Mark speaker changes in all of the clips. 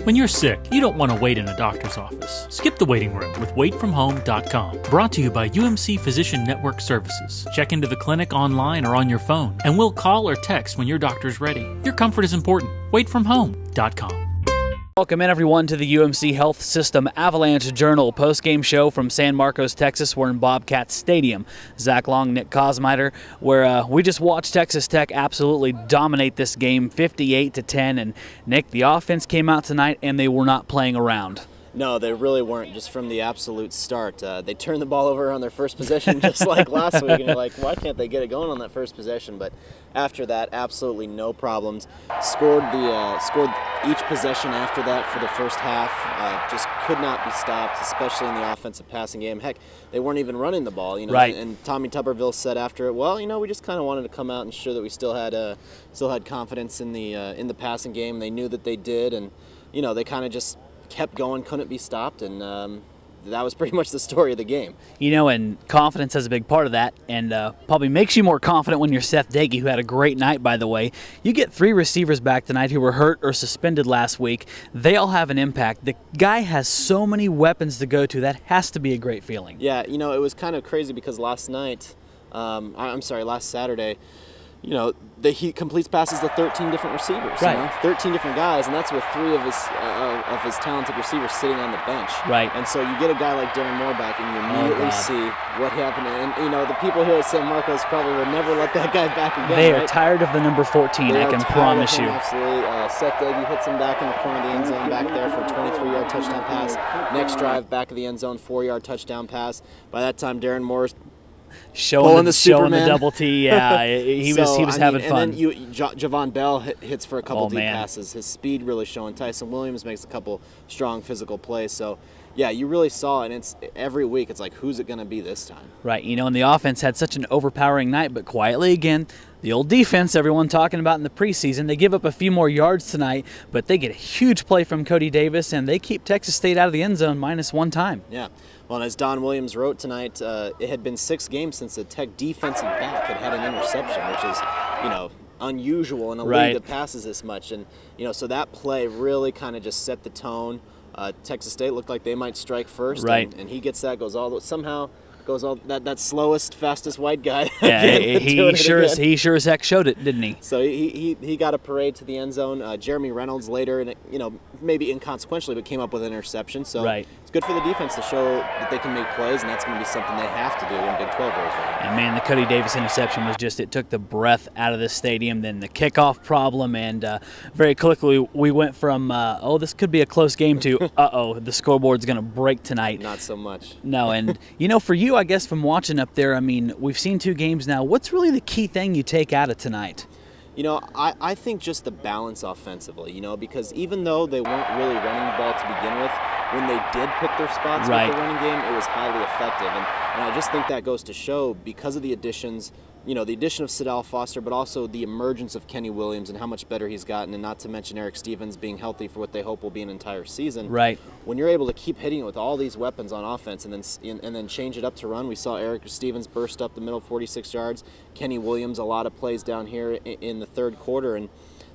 Speaker 1: When you're sick, you don't want to wait in a doctor's office. Skip the waiting room with waitfromhome.com. Brought to you by UMC Physician Network Services. Check into the clinic online or on your phone, and we'll call or text when your doctor's ready. Your comfort is important. Waitfromhome.com.
Speaker 2: Welcome in, everyone, to the UMC Health System Avalanche-Journal Postgame show from San Marcos, Texas. We're in Bobcat Stadium. Zach Long, Nick Kosmiter, where we just watched Texas Tech absolutely dominate this game 58-10. And Nick, the offense came out tonight and they were not playing around.
Speaker 3: No, they really weren't, just from the absolute start. They turned the ball over on their first possession just like last week, and you're like, why can't they get it going on that first possession? But after that, absolutely no problems. Scored each possession after that for the first half. Just could not be stopped, especially in the offensive passing game. Heck, they weren't even running the ball, you know.
Speaker 2: Right.
Speaker 3: And Tommy Tuberville said after it, well, you know, we just kind of wanted to come out and show that we still had confidence in the passing game. They knew that they did, and you know, they kind of just kept going, couldn't be stopped, and that was pretty much the story of the game.
Speaker 2: You know, and confidence is a big part of that, and probably makes you more confident when you're Seth Dagey, who had a great night, by the way. You get 3 receivers back tonight who were hurt or suspended last week. They all have an impact. The guy has so many weapons to go to. That has to be a great feeling.
Speaker 3: Yeah, you know, it was kind of crazy because last Saturday, you know, he completes passes to 13 different receivers,
Speaker 2: right.
Speaker 3: You know, 13 different guys, and that's with 3 of his talented receivers sitting on the bench.
Speaker 2: Right.
Speaker 3: And so you get a guy like Darren Moore back, and you immediately see what happened. And you know, the people here at San Marcos probably will never let that guy back again.
Speaker 2: They
Speaker 3: right?
Speaker 2: are tired of the number 14. I can promise you.
Speaker 3: Absolutely. Seth Dagey hits him back in the corner of the end zone back there for a 23-yard touchdown pass. Next drive, back of the end zone, 4-yard touchdown pass. By that time, Darren Moore's
Speaker 2: showing the double T, yeah, he was having fun.
Speaker 3: And then Javon Bell hits for a couple deep passes. His speed really showing. Tyson Williams makes a couple strong physical plays. So, yeah, you really saw it. And it's every week. It's like, who's it going to be this time?
Speaker 2: Right. You know, and the offense had such an overpowering night, but quietly again, the old defense everyone talking about in the preseason, they give up a few more yards tonight, but they get a huge play from Cody Davis, and they keep Texas State out of the end zone -1 time.
Speaker 3: Yeah. Well, and as Don Williams wrote tonight, it had been 6 games since the Tech defensive back had an interception, which is, you know, unusual in a league that passes this much. And, you know, so that play really kind of just set the tone. Texas State looked like they might strike first, and he gets that, goes all that slowest, fastest white guy.
Speaker 2: Yeah, he sure as heck showed it, didn't he?
Speaker 3: So he got a parade to the end zone. Jeremy Reynolds later, and you know, maybe inconsequentially, but came up with an interception. So it's good for the defense to show that they can make plays, and that's going to be something they have to do when Big 12 rolls around.
Speaker 2: And man, the Cody Davis interception was just, it took the breath out of the stadium. Then the kickoff problem, and very quickly we went from this could be a close game to the scoreboard's going to break tonight.
Speaker 3: Not so much.
Speaker 2: No, and you know, for you, I guess from watching up there, I mean, we've seen 2 games now. What's really the key thing you take out of tonight?
Speaker 3: You know, I think just the balance offensively, you know, because even though they weren't really running the ball to begin with, when they did pick their spots with the running game, it was highly effective. And I just think that goes to show, because of the additions, you know, the addition of Sidal Foster, but also the emergence of Kenny Williams and how much better he's gotten, and not to mention Eric Stevens being healthy for what they hope will be an entire season.
Speaker 2: Right.
Speaker 3: When you're able to keep hitting it with all these weapons on offense and then change it up to run, we saw Eric Stevens burst up the middle 46 yards, Kenny Williams a lot of plays down here in the third quarter, and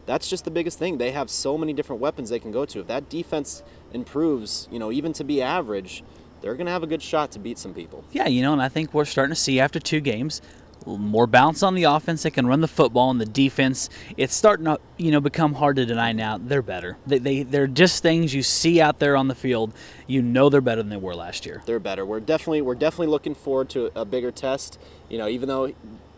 Speaker 3: that's just the biggest thing. They have so many different weapons they can go to. If that defense improves, you know, even to be average, they're going to have a good shot to beat some people.
Speaker 2: Yeah, you know, and I think we're starting to see after 2 games, more bounce on the offense. They can run the football, and the defense, it's starting to, you know, become hard to deny now. They're better. They're just things you see out there on the field. You know they're better than they were last year.
Speaker 3: They're better. We're definitely looking forward to a bigger test. You know, even though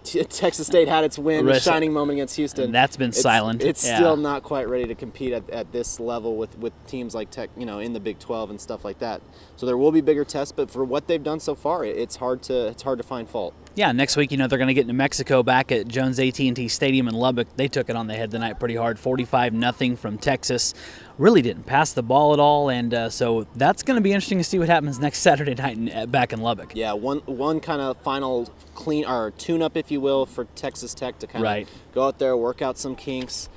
Speaker 3: Texas State had its win, shining moment against Houston.
Speaker 2: And that's been silent.
Speaker 3: It's still not quite ready to compete at this level with teams like Tech, you know, in the Big 12 and stuff like that. So there will be bigger tests, but for what they've done so far, it's hard to find fault.
Speaker 2: Yeah, next week, you know, they're going to get New Mexico back at Jones AT&T Stadium in Lubbock. They took it on the head tonight pretty hard, 45-0 from Texas. Really didn't pass the ball at all, and so that's going to be interesting to see what happens next Saturday night back in Lubbock.
Speaker 3: Yeah, one kind of final clean or tune-up, if you will, for Texas Tech to kind of go out there, work out some kinks.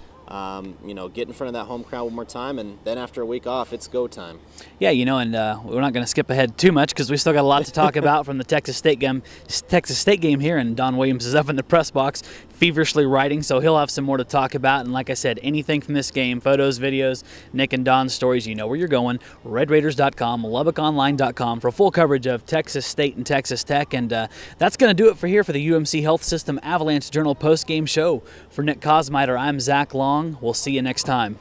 Speaker 3: get in front of that home crowd one more time, and then after a week off, it's go time.
Speaker 2: Yeah, and we're not going to skip ahead too much because we still got a lot to talk about from the Texas State game here, and Don Williams is up in the press box feverishly writing, so he'll have some more to talk about. And like I said, anything from this game, photos, videos, Nick and Don's stories, you know where you're going. RedRaiders.com, LubbockOnline.com for full coverage of Texas State and Texas Tech. And that's going to do it for the UMC Health System Avalanche Journal Postgame Show. For Nick Cosmider, I'm Zach Long. We'll see you next time.